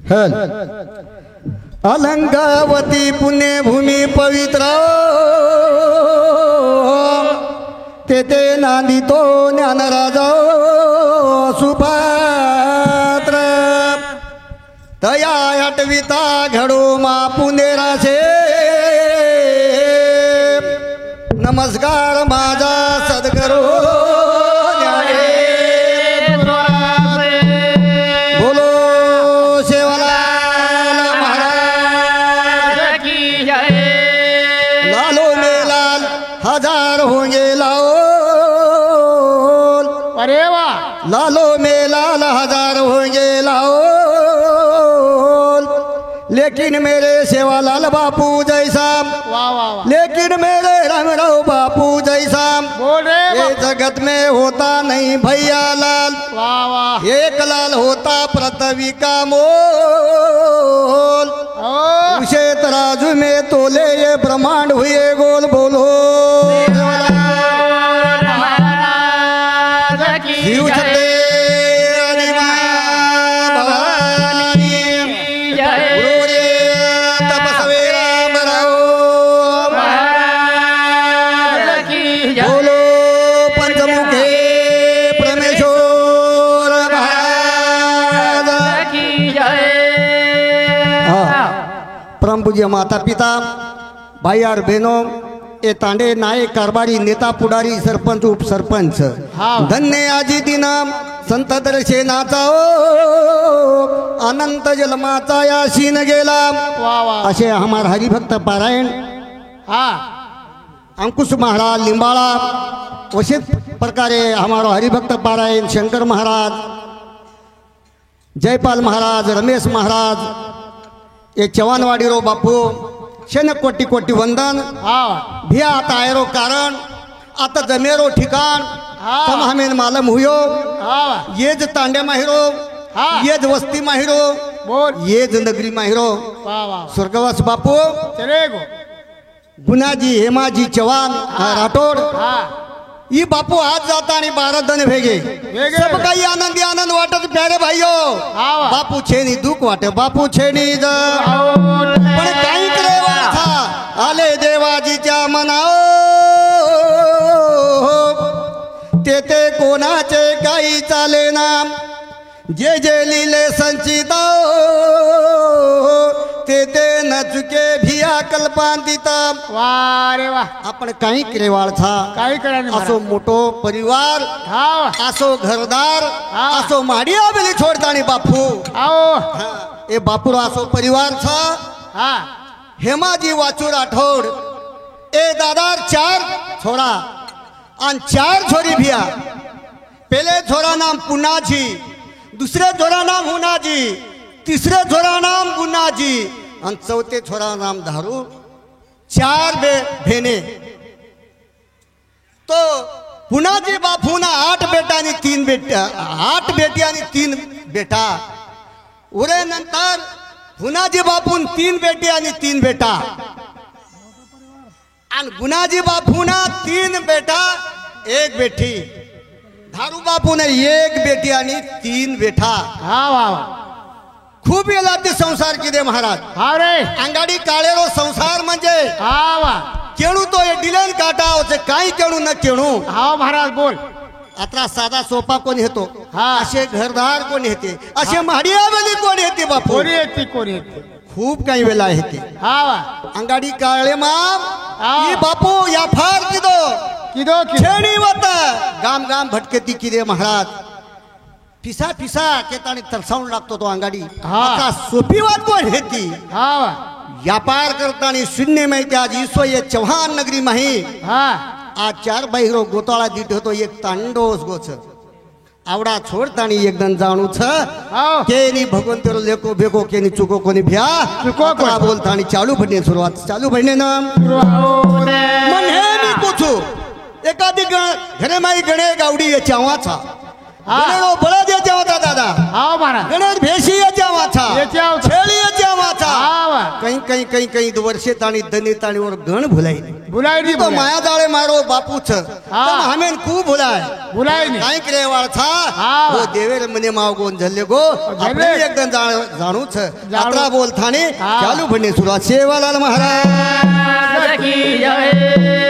हल अलंकावती पुण्यभूमी पवित्र तेथे नांदितो ज्ञानराजा सुपात्र तया आठविता घडो मा पुणेराचे नमस्कार माझा सद्गुरू बोलो सेवालाल महाराज की जय। लालो में लाल हजार होंगे लाओ, अरे वाह, लालो में लाल हजार होंगे लाओ, लेकिन मेरे सेवालाल बापू जैसा, वाह वाह वाह, लेकिन मेरे रामराव बापू जैसा बोल रे ये जगत में होता नहीं भैया लाल। वाह वाह, एक लाल होता पृथ्वी का मोल, ओ उसे तराजू में तोले ये ब्रह्मांड हुए गोल। बोलो महाराज की शिव जय। छते आणि भवानी जय गुरु रे तपस्वी रामराव महाराज की जय। बोलो पंचमुखे परमेश्वर महाराज की जय। परम पूज्य माता पिता भाई और बहनों ए तांडे नायक कारभारी नेता पुढारी सरपंच उपसरपंच हाँ। धन्य आजी दिना संत दर्शनाचा अनंत जन्माचा याशीन गेला वाह वाह, असे हमार हरिभक्त पारायण हाँ अंकुश महाराज लिंबाळा वशित प्रकारे हमारो हरिभक्त पारायण शंकर महाराज जयपाल महाराज रमेश महाराज ये चव्हाणवाडी रो बापू शन कोटी कोटी वंदन हाँ भिया आता आयरो कारण आता जमेरो ठिकाण हाँ। तम हमें मालूम हुयो हाँ येज तांड्या माहिरो हाँ। येज वस्ती माहिरो बोल, येज नगरी माहिरो वाह वाह, स्वर्गवास बापू चले गो, गुणाजी हेमाजी चव्हाण राठोड हाँ ये बापू आज जाता आणि 12 जण भेगे भेगे। सब काही आनंदी आनंद वाटत प्यारे भाईयो हाँ वाह। बापू छेनी दुख वाटे बापू छेनी पण काही करे वाचा आले देवाजीच्या मनाओ तेथे कोणाचे काही चाले ना जे जे लिले संचित तेथे न चुके भिया कल्पांतित वाह रे वाह, आपण काही केवाळचा काही करा नाही असो मोठो परिवार हाँ असो घरदार हा। असो माडिया बेली छोडतानी बापू आओ ए बापूर असो परिवार था हाँ हेमाजी वाचू राठोड ए दादार 4 छोरा आणि 4 छोरी भिया पहले छोरा नाम पुनाजी, दुसरे छोरा नाम हुनाजी, तीसरे छोरा नाम गुनाजी आणि चौथे छोरा नाम धारू। 4 भेने तो पुनाजी बापूना 8 बेटा आणि 3 बेटा, 8 बेटी आणि 3 बेटा उरे नंतर पुनाजी बापून 3 बेटी आणि 3 बेटा आणि गुणाजी बापूना 3 बेटा 1 बेटी, धारू बापूने 1 बेटी आणि 3 बेटा। हाँ वाह वाह, खूप वेळा ते संसार किदे महाराज हाँ रे, अंगाडी काळेरो संसार म्हणजे हाँ वाह, केळू तो हे डिलेन काटा होते काही केळू न केळू हाँ महाराज बोल, आता साधा सोपा कोण येतो हा। असे घरदार कोण येते असे माडियावली कोण येते बापू कोणी येते, खूप काही वेळा येते हाँ वाह, अंगाडी काळे माम हा। ही बापू या फार किदो किदो छेणी वत गाम गाम भटकेती किदे महाराज पिसा पिसा केतानी तरसावून लागतो तो अंगाडी हा। आता सोपी वाट कोण हेती हाँ वाह, व्यापार करतानी शून्य माहिती आज इसो ये चव्हाण नगरी माही हाँ आज 4 बाहिरो गोताळा दीट होतो एक तांडोस गोच आवडा छोडतानी एकदम जाणू छ आओ केनी भगवंतर लेको बेको केनी चुको कोणी भ्या चुको कोणी. कोणा बोलतानी चालू भडणे सुरुवात चालू भडणे ना आओ रे, मन हे मी पूछू एखादी घरे माई गणे गावडी याच्या वाचा हा। गणेरो बळद याच्या वाचा दादा हाँ महाराज, गणेश भेशी याच्या वाचा याच्या वाचा. छेळी याच्या वाचा हाँ वाह, काही काही कहीं कहीं वर्षे ताणी दनी ताणी और गण भुलाई भुलाय नहीं तो माया जाळे मारो बापू छ हाँ। हमें खूप भुलाय भुलाय नहीं काय करे वाळ था हाँ। वो देवेर मने माव गोन झल्ले गो झल्ले। આપણે એકદમ જાણું છે જાણું। યાત્રા બોલ થાને हाँ। ચાલુ ભણે સુરત સેવાલાલ મહારાજ की जय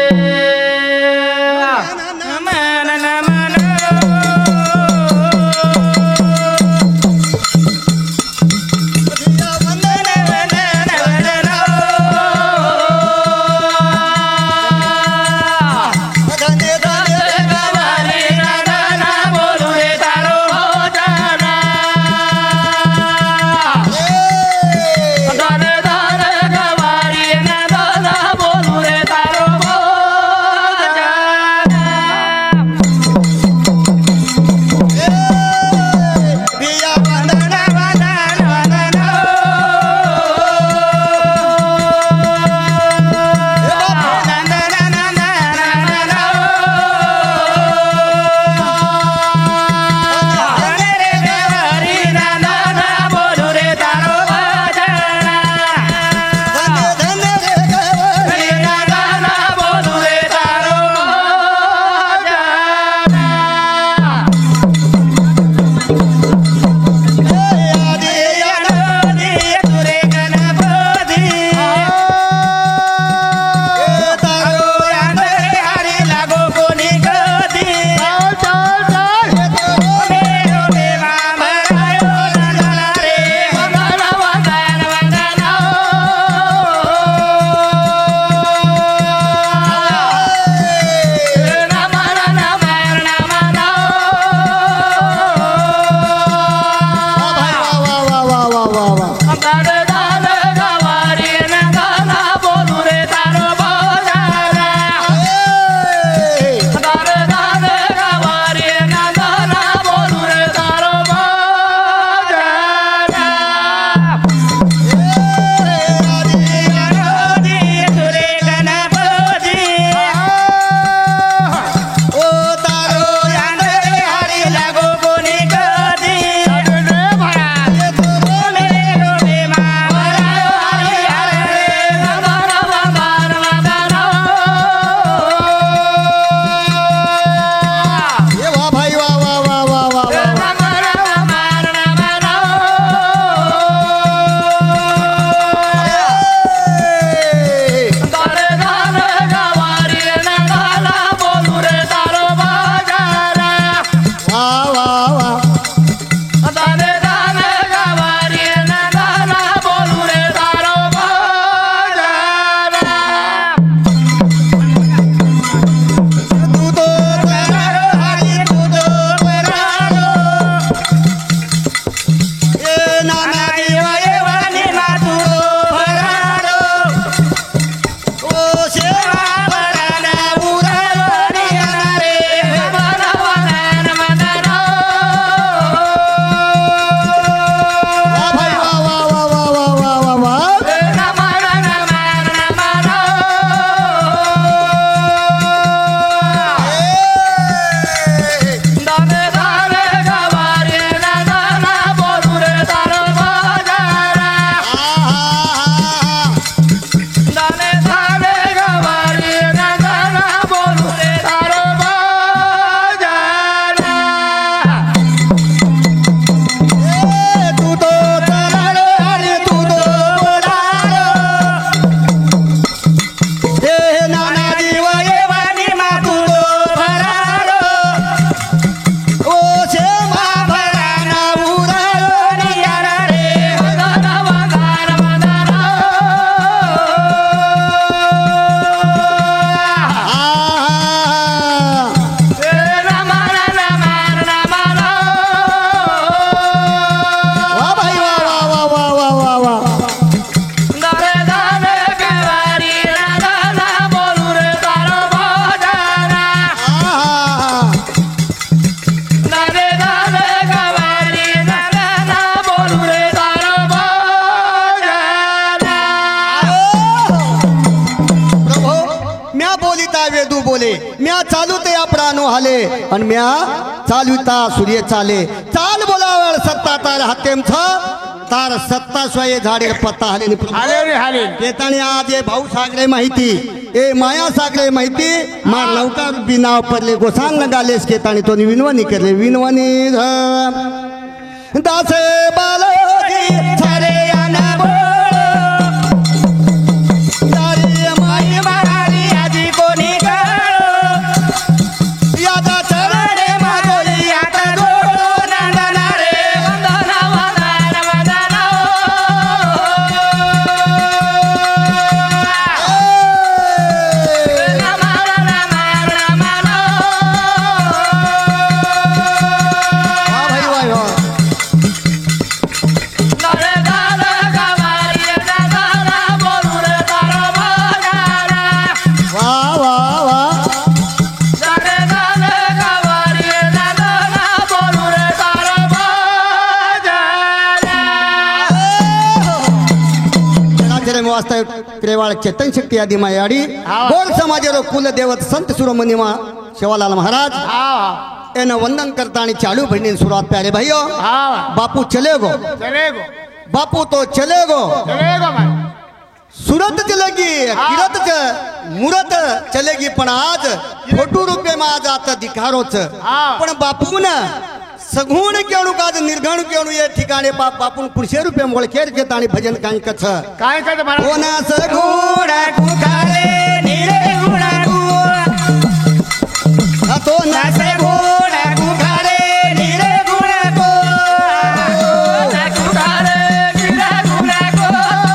बोले म्या चालू ते या प्राणो हाले आणि म्या चालविता सूर्य चाले चाल बोलावळ सत्ता तार हातेम छ तार सत्ता स्वये झाडे पत्ता हाले हाले रे हाले केताणी आज ये भाऊ सागरे माहिती ए माया सागरे माहिती मार लवकर बी नाव पडले गोसांग लगालेस केताणी तो विनवणी करले विनवणी दासे बालाजी छरे याना वास्ता क्रेवाळ चेतन शक्ती आदि मायाडी बोल समाजेरो कुल देवत संत सुरमणिमा शिवालाल महाराज एन वंदन करता आणि चालू भंडी शुरुआत प्यारे भाइयों बापू चले गो बापू तो चले गो सूरत चलेगी किरत मुरत चलेगी पण आज फोटो रूपे में आज आता दिखारोच पण बापू ना सगुण केणू काज निर्घण केणू ये ठिकाणे बापून पुढशे रुपये मोळ केर घेत आणि भजन काय कछ काय काय महाराज कोणा सगुण कुखाले निरे गुणा गु तो ना सगुण कुखाले निरे गुणा गो कुखाले निरे गुणा गो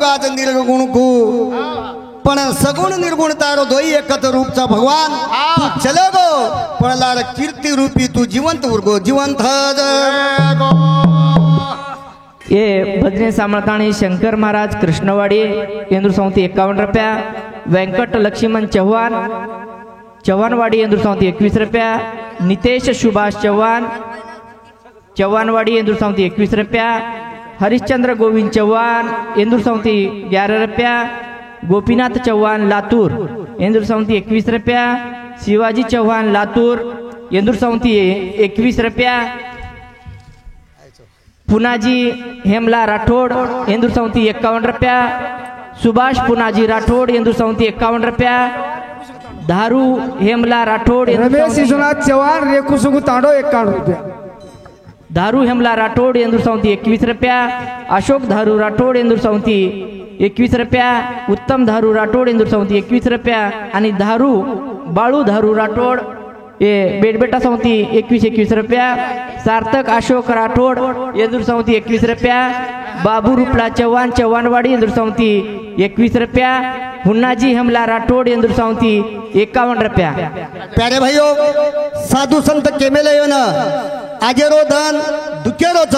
राज निर्गुण को पण सगुण निर्गुण तारो दोई एकत्र रूपचा भगवान तू चले गो पण लार कीर्ति रूपी तू जिवंत उर्गो जिवंत ये भजने सामळताणी शंकर महाराज कृष्णवाडी केंद्र संमती 51 रुपया व्यंकट लक्ष्मण चव्हाण चव्हाणवाडी केंद्र संमती 21 रुपया नितेश सुभाष चव्हाण चव्हाणवाडी केंद्र संमती 21 रुपया हरिश्चंद्र गोविंद चव्हाण केंद्र संमती 11 रुपया गोपीनाथ चव्हाण लातूर केंद्र संमती 21 रुपया शिवाजी चव्हाण लातूर केंद्र संमती 21 रुपया पुनाजी हेमला राठोड केंद्र संमती 51 रुपया सुभाष पुनाजी राठोड केंद्र संमती 51 रुपया धारू हेमला राठोड रमेश विश्वनाथ चव्हाण रेकुसुगु तांडो 51 रुपया धारू हेमला राठोड केंद्र संमती 21 रुपया अशोक धारू राठोड केंद्र संमती 21 रुपया उत्तम धारू राठोड केंद्र संमती 21 रुपया आणि धारू बाळू धारू राठोड ये बेटबेटा संमती 21 रुपया सार्थक अशोक राठोड केंद्र संमती 21 रुपया बाबू रुपला चव्हाण चव्हाणवाडी केंद्र संमती 21 रुपया हुन्नाजी हमला राठोड केंद्र संमती 51 रुपया। प्यारे भाइयों साधु संत केमेले येऊन आजेरो धन दुखेरोच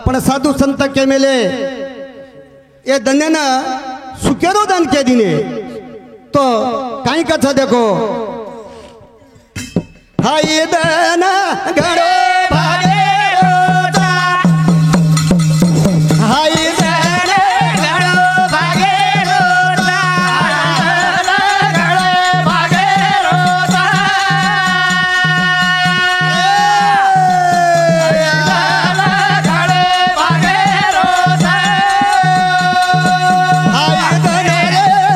पण साधु संत केमेले ये धन्यनं सुखेरो दान के दिने तो काही कथा देखो हाय धन घडो भागे रोजा हाय धन घडो भागे रोजा घडो भागे रोजा घडो भागे रोजा हाय धन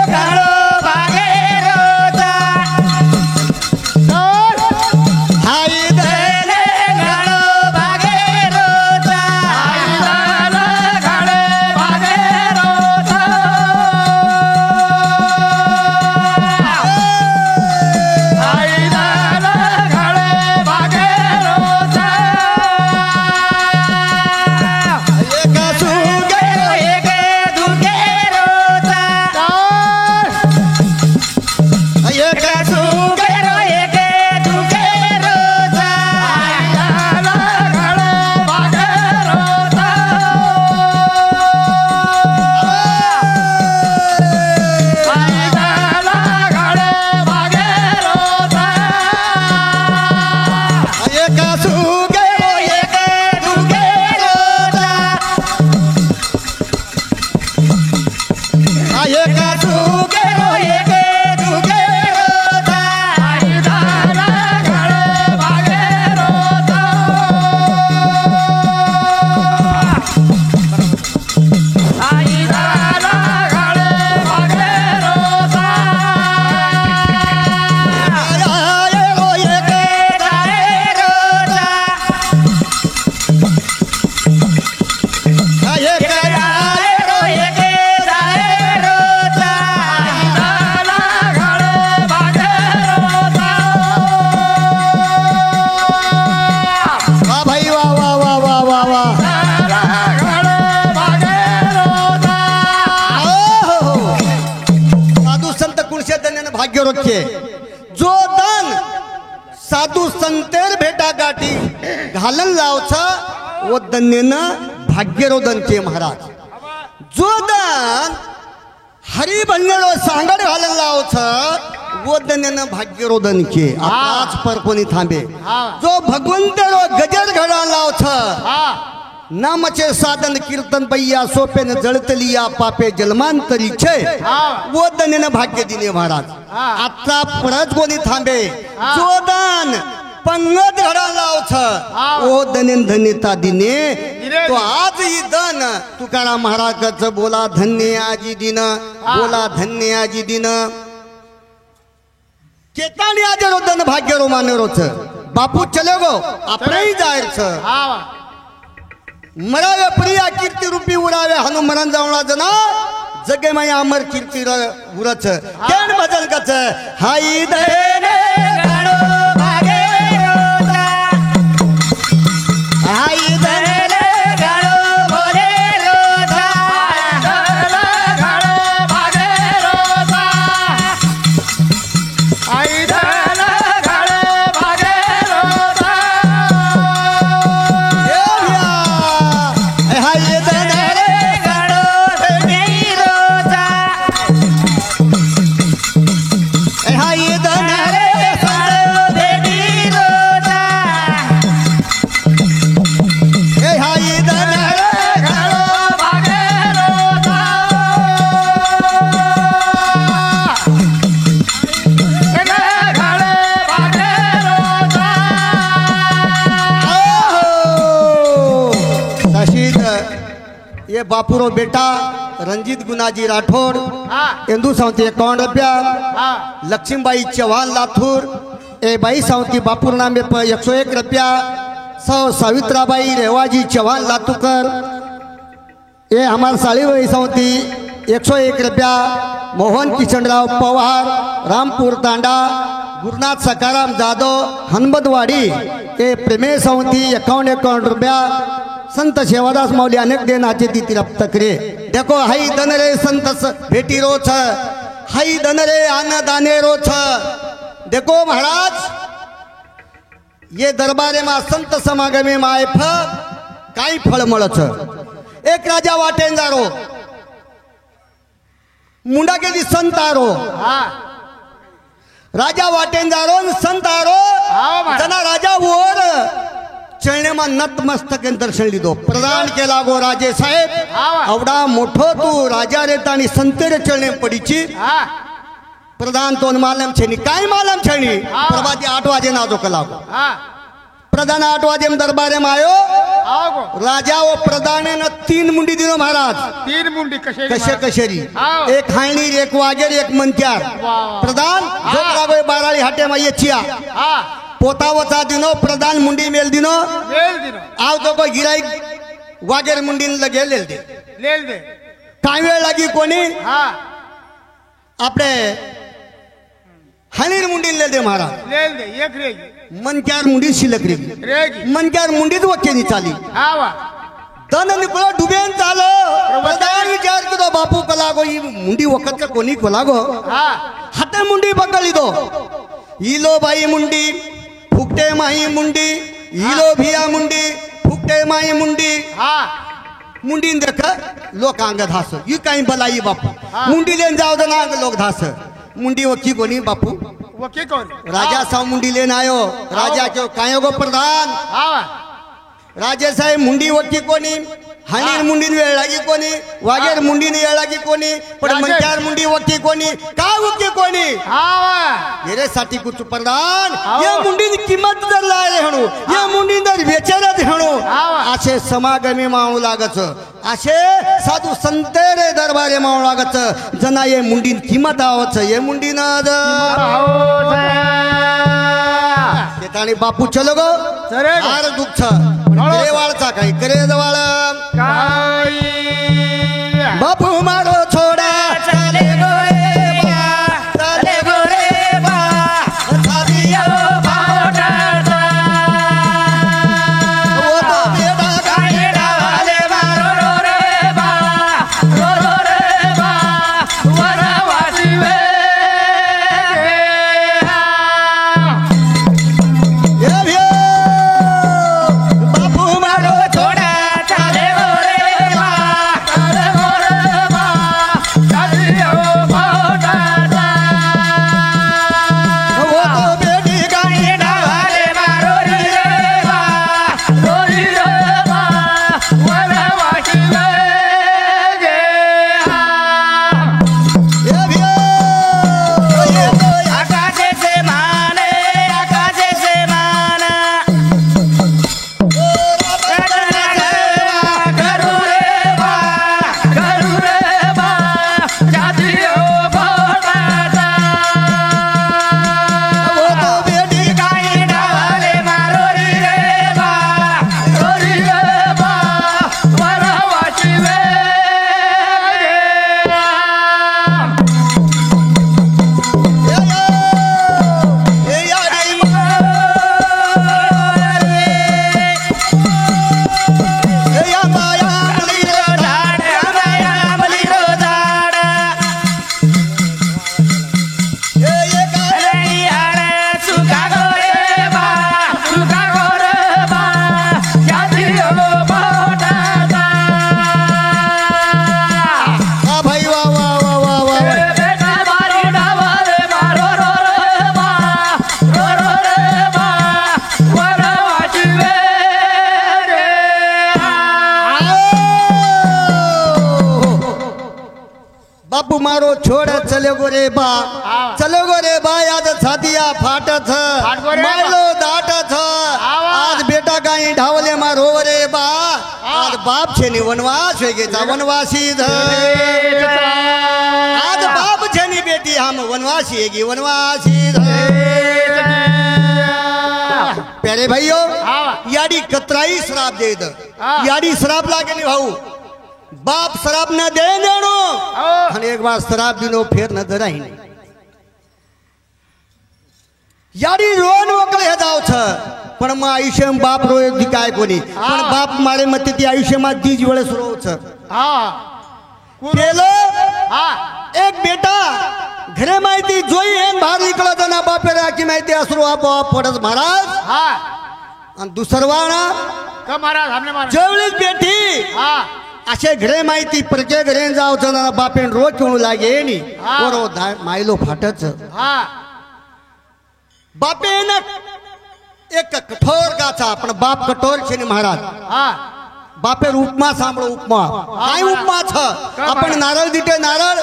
घडो भागे रोजा हाय धन घडो भागे रोजा हाय धन घडो भागे रोजा हाय धन घडो भागे रोजा एक सुगे एक दुगे रोजा एक सुगे एक दुगे रोजा हाय धन घडो भागे रोजा हाय धन घडो भागे रोजा एक सुगे एक दुगे रोजा एक सुगे एक दुगे रोजा हाय धन घडो भागे रोजा हाय धन घडो भागे रोजा हाय ओ एक जाए रोजा हाय एक जाए रो एक जाए रोजा हाय धन घडो भागे रोजा वाह भाई वाह वाह वाह वाह वाह वाह साधु संत कुणशे धन्यानं भाग्य रोखे जो दान साधू संतेर भेटा गाठी घालन लावचा व धन्यनं भाग्यरोधन के महाराज जो दान हरी बनलेलो सांगड घालन लावचं व धन्यनं भाग्यरोधन के आताच पर कोणी थांबे जो भगवंतेरो गजर घडा लावचं नामचे साधन कीर्तन पैया सोपेन जळतलिया पापे जन्मांतरी छे व धन्यनं भाग्य दिने महाराज आता परत कोणी थांबे जो दान पंगत घडा लावचं ओ धन्यन धन्यता दिने तो आज ही धन तुकाराम महाराजाचं बोला धन्य आजी दिन बोला धन्य आजी दिन केतानी आज रोधन भाग्य रोमाने रोच बापू चले गो आपणही जायचं मरावे प्रिया कीर्ती रूपी उरावे हनुमान जावळा जना जगे माया अमर कीर्ती उरच केन भजन कच हाई धन घडो भागे रोजा हाई धन घडो भोले रोजा बापूरो बेटा रणजित गुनाजी राठोड हा इंदू सावंती 51 रुपया हा लक्ष्मीबाई चव्हाण लाथूर ए बाई सावंती बापूर नामे 101 रुपया सौ सावित्राबाई रेवाजी चव्हाण लातूकर ए हमार साळीबाई सावंती 101 रुपया मोहन किशनराव पवार रामपूर तांडा गुरुनाथ सकाराम जाधव हनबदवाडी ए प्रेमे सावंती 51 रुपया संत सेवादास मौली अनेक देनाचे ती रप्त करे देखो हाई दन रे संत भेटी रोछ हाई दन रे आन दाने रोछ देखो महाराज ये दरबारे मा संत समागमे माय काही फळ मळच एक राजा वाटेन जारो मुंडा के संत आरो हा राजा वाटेन जारो संत आरो हाव महाराज. जना राजा वर चळणेमा नतमस्तक दर्शन लिदो प्रदान केला गो राजे साहेब हाव. आवडा मोठो तू राजा रेता आणि संतेरे चळणे पडीची हा प्रधान तोन मालम छेनी काय मालम छेनी हाव. प्रभाती 8 वाजे नाजो कलागो हा प्रधान 8 वाजे दरबारे मायो आओ गो राजा व प्रधाने न 3 मुंडी दिनो महाराज तीन मुंडी कशे कशे कशेरी हाव. एक हायणी एक वागेर एक मंत्यार वा. प्रधान हा. जोकरागो बाराळी हाटे मा येचिया हा पोतावचा दिनो प्रधान मुंडी मेल दिनो लेल दिनो आव तो को गिराईक वागेर मुंडीन लगे लेल दे लेल दे काय वेळ लागी कोणी हा आपले हाणीर मुंडीन लेल दे महाराज लेल दे एक रेगी मनक्यार मुंडी शिल्लक रे रेगी मनक्यार मुंडीत वकेनी चाली हा वा दन निकुला डुबेन चालो प्रधान विचार करो बापू कलागो ही मुंडी वखत का कोणी कोलागो हा हाते मुंडी पकड़ी दो इलो बाई मुंडी फुकटे माही मुंडी इलो भिया मुंडी फुकटे माही मुंडी हा मुंडीन देख लोक अंग धास ही काही बलाई बापू हा. मुंडी लेन जाओ दना अंग लोक धास मुंडी वकी कोणी बापू वो के कोण राजा साव मुंडी लेन आयो राजा क्यों कायो गो प्रधान हा वा राजे साहेब मुंडी वकी कोणी हाणीर मुंडीन वेळ लागी कोणी वागेर मुंडीन वेळ लागी कोणी पण राजे. मंत्यार मुंडी वकी कोणी का वकी कोणी हा वा येरे साठी कुछ प्रधान हाव. ये मुंडीन किंमत दर लाय हणू ये मुंडीन दर वेचेरत हणू हाव. असे समागमी मावू लागच असे साधू संतेरे दरबारे मावू लागच जना ये मुंडीन किंमत आवच ये मुंडीन तेताणी बापू चलो गो चले गो. हार दुःख करे वाळचा काही करे जवळ बापू मारो छोडा चले गो रे बा चले गो रे बा सादिया बावटाचा वो तो बेटा गाणे डाले मारो रे बा रो रे बा वरवासी वे ये भ्यो बापू मारो छोडा चले गो रे बा चले गो रे बा सादिया बावटाचा वो तो बेटी गाणे डाले मारो रे बा रो रे बा वरवासी वे ये भ्यो ये तो आकाशे से माने आकाशे से माना वो तो बेटी गाई डाले मारो रे बा रो रे बा वरवासी वे ए यारी ए या माया मली रो डाड माया मली रो डाड ए ये गाई सुखा गो रे बा सुखा गो रे बा यादी हो बोटाचा आ भाई वाह वाह वाह वाह वाह बेटा मारी डावाले मारो रो रे बा रो रे बा वरवासी वे रे बापू मारो छोड़ चले गो रे बा हाव. चलो गो रे बा आज छातिया फाटत फाट गो रे बा. मायलो दाटत हाव. आज बेटा गाई ढावले मारो रे बा आज बाप छे ની વનવાસ હોય ગેતા વનવાસી ધર आज बाप छे ની बेटी हम वनवासी हैगी वनवासी प्यारे भाइयों याडी कतराई शराब दे द याडी शराब लागे नहीं भाऊ बाप शराब न दे देनो અને એક વાર શરાબ દીનો ફેર ન ધરાઈ નહીં याडी रोन वकळे हेदाव छ पण मा आयुष्यम बाप रोय दिकाय कोणी पण बाप मारे मते ती आयुष्यमा दीज वेळेस रो छ પેલો એક બેટા ઘરે માહિતી જોઈ એમ બહાર નીકળો તો ના બાપે રાખી માહિતી આશરો આપો પડસ મહારાજ અને દુસરવાણા का महाराज हमने मारा जेवढीच बेटी असे घरे माहिती प्रत्येक घरे जाव तर ना बापेन रोज केवढ लागे नी ओरो मायलो फाटच बापेन एक कठोर गाचा पण बाप कठोर છે ને મહારાજ बापे उपमा सांभळो उपमा काय उपमा छ आपण नारळ दिटे नारळ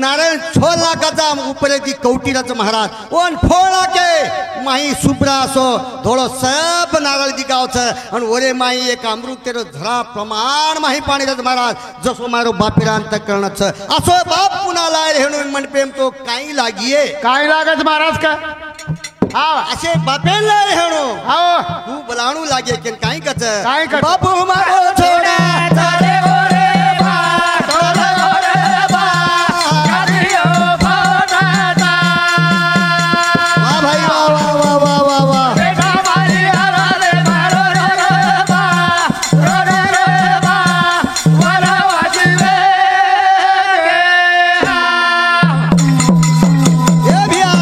नारळ 6 लाखाचा उपरेची कवटीराच महाराज ओन फोळा के माही सुप्रा असो धोळो सब नारळ दिगाव छ आणि ओरे माही एक अमृत तेरो धरा प्रमाण माही पाणीराच महाराज जसो मारो बापेरांत करण छ असो बाप पुन्हा लाय हेणू मनपेम तो काही लागिये काय लागत महाराज का असे बापेन लाय हेणू तू बलाणू लागे के काही कच बापू मारो छोडा चाले गोरे बा चाले गोरे बा कादियो फोटाता वाह भाई वाह वाह वाह वाह वाह बेटा मारी हरा रे मारो रे बा रे बा वाला वाजीवे ये भिया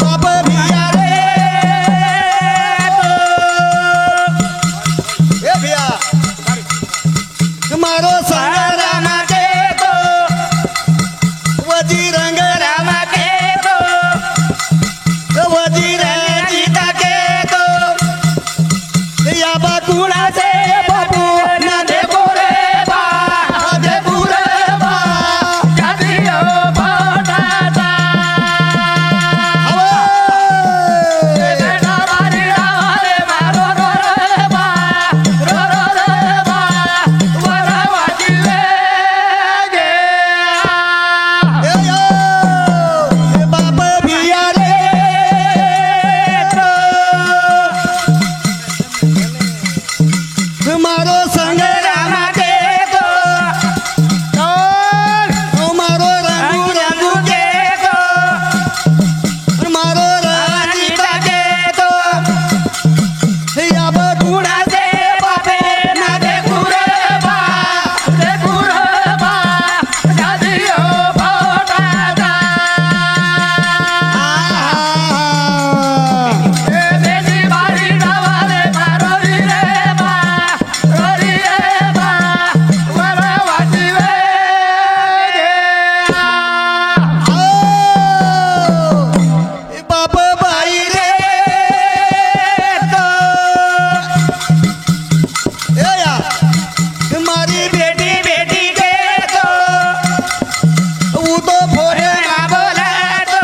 बाप भिया रे ए भिया तुम्हारो संग रामा के तो वजीर रंग रामा के तो वजीर जीता के तो या बाकुड़ा से बाबू ना देखो रे बा देखो रे बा कादियो फोटाता बेटा मारी रे मारो रे बा रे बा वाला वाजीवे गे ए यो ए बाप भिया रे तुम्हारो संग रामा के तो तुम्हारो रंगू रंगू के तो तुम्हारो रानीता के तो या बकुड़ा से बापे ना देखू रे बा कादियो फोटाता ए बेटी मारी डावाले मारो रे बा वाला वाजीवे गे बाप भाई रे तो ए या तुम्हारी बेटी बेटी के तो वो तो फोड़े ना बोला तो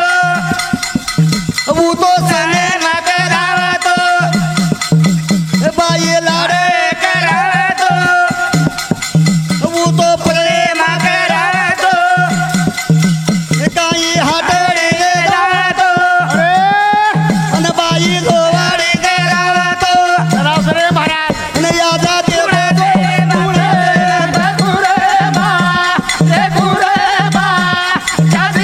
वो तो सने ना करावा तो बाई लाड़े करा तो वो तो प्रेम करा तो काई हाटड़े जा तो अन बाई लोवाड़ी करावा तो रे महाराज अन यादा देवे देखू रे बा कादियो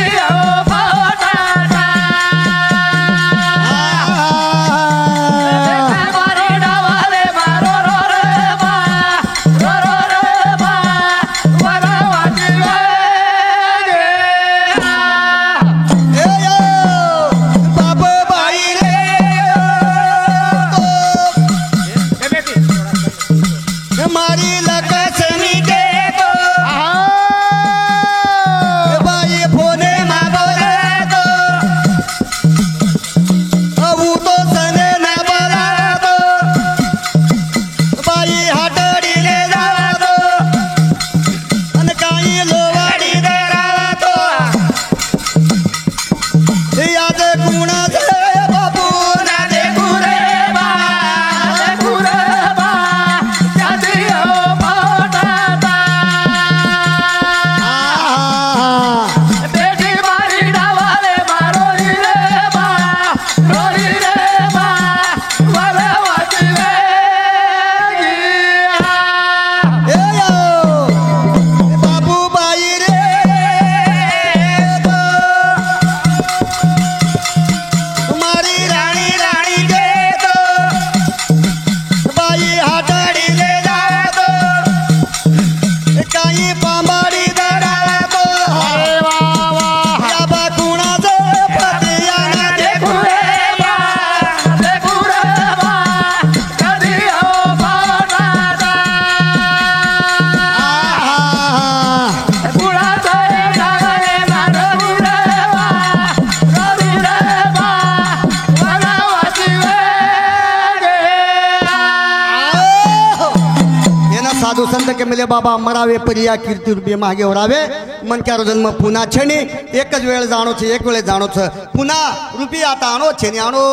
भले बाबा मरावे परिया कीर्ती रूपी मागे ओढावे मनक्यारो जन्म पुन्हा छेनी एकच वेळ जाणो छे एक वेळ जाणो छ पुन्हा रूपी आता आणो छेनी आणो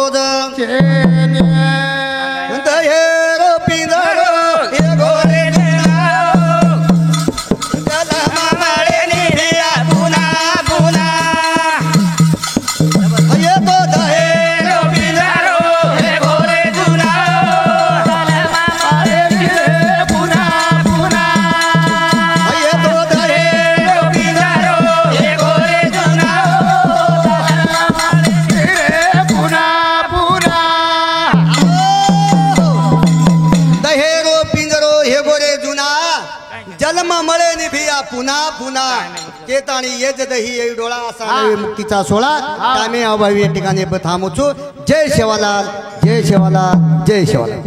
दहेरो पिंजरो हे गोरे पुन्हा पुन्हा केताणी येज दही येई डोळा असा मुक्तीचा सोळा कामे अभावी या ठिकाणी थांबवतो जय शेवालाल जय शेवालाल जय शेवालाल